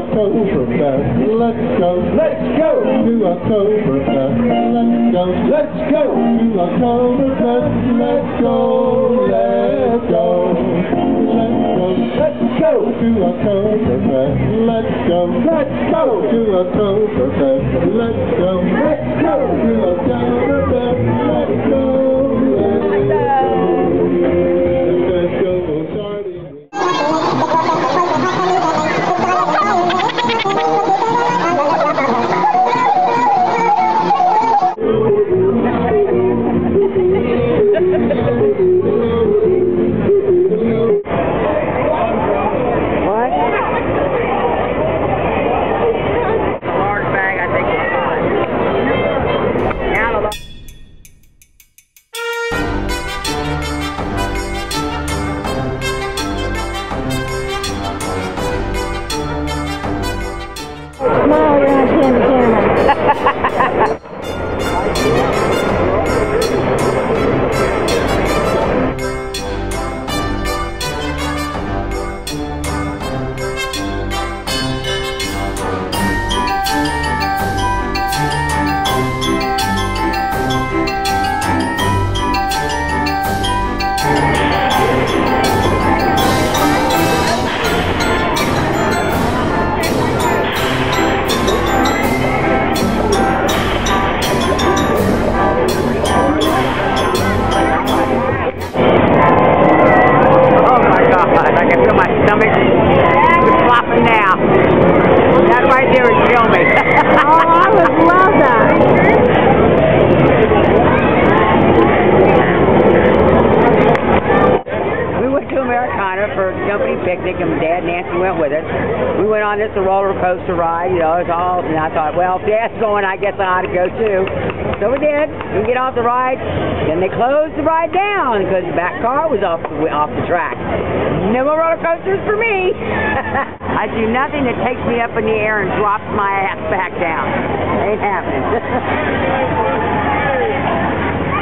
Oktoberfest. Let's go. Let's go to Oktoberfest. Let's go. Let's go to Oktoberfest. Let's go. Let's go. Let's go. Let's go to Oktoberfest. Let's go. Let's go to Oktoberfest. Let's go. Let's go to Oktoberfest. Let's go. Let's go. picnic, and Dad and Nancy went with us. We went on this roller coaster ride, you know, it's all, and I thought, well, if Dad's going, I guess I ought to go too. So we did. We get off the ride, then they closed the ride down because the back car was off the track. No more roller coasters for me. I do nothing that takes me up in the air and drops my ass back down. Ain't happening.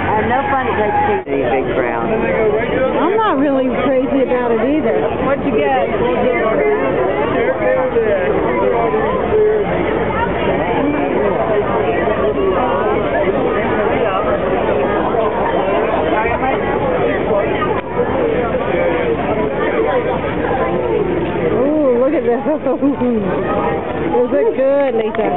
I have no fun to take pictures of these big crowds. I'm not really crazy about it either. What'd you get? Ooh, look at those. Those look good, Lisa.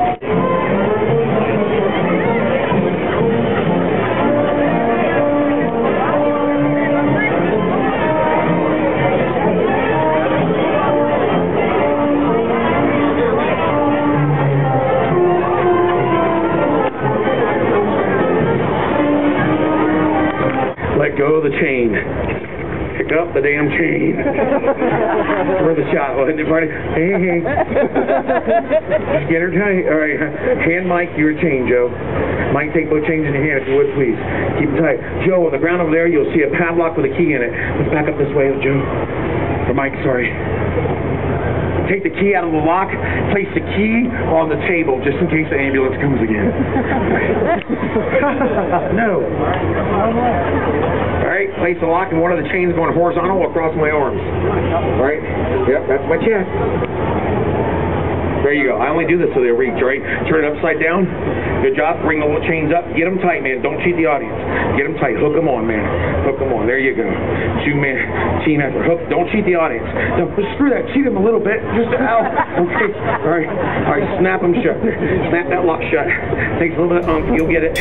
Let go of the chain. Pick up the damn chain. For the shot, wasn't it, buddy? Hey, hey. Just get her tight. All right. Hand Mike your chain, Joe. Mike, take both chains in your hand if you would, please. Keep it tight. Joe, on the ground over there, you'll see a padlock with a key in it. Let's back up this way, Joe. Or Mike, sorry. Take the key out of the lock, place the key on the table just in case the ambulance comes again. No. All right, place the lock and one of the chains going horizontal across my arms. All right? Yep, that's my check. There you go. I only do this so they reach, right? Turn it upside down. Good job. Bring the little chains up. Get them tight, man. Don't cheat the audience. Get them tight. Hook them on, man. Hook them on. There you go. Two-man team effort. Hook. Don't cheat the audience. Don't screw that. Cheat them a little bit. Just ow. Okay. All right. All right. Snap them shut. Snap that lock shut. Takes a little bit of You'll get it.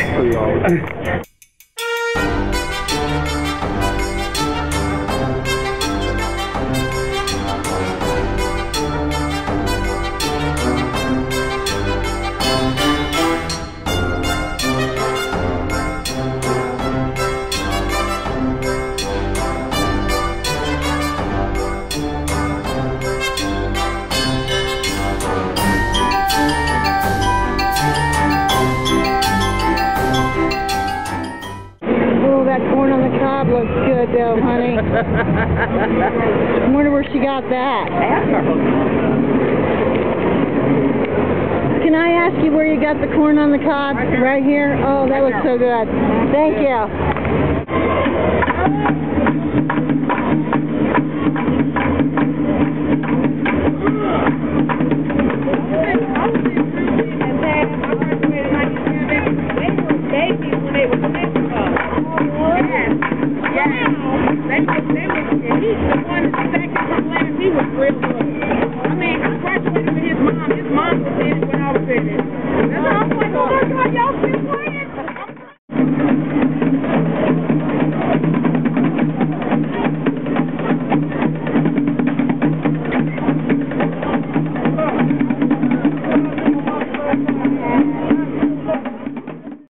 Looks good though, honey. I wonder where she got that. Can I ask you where you got the corn on the cob? Right here? Oh, that looks so good. Thank you. Daddy?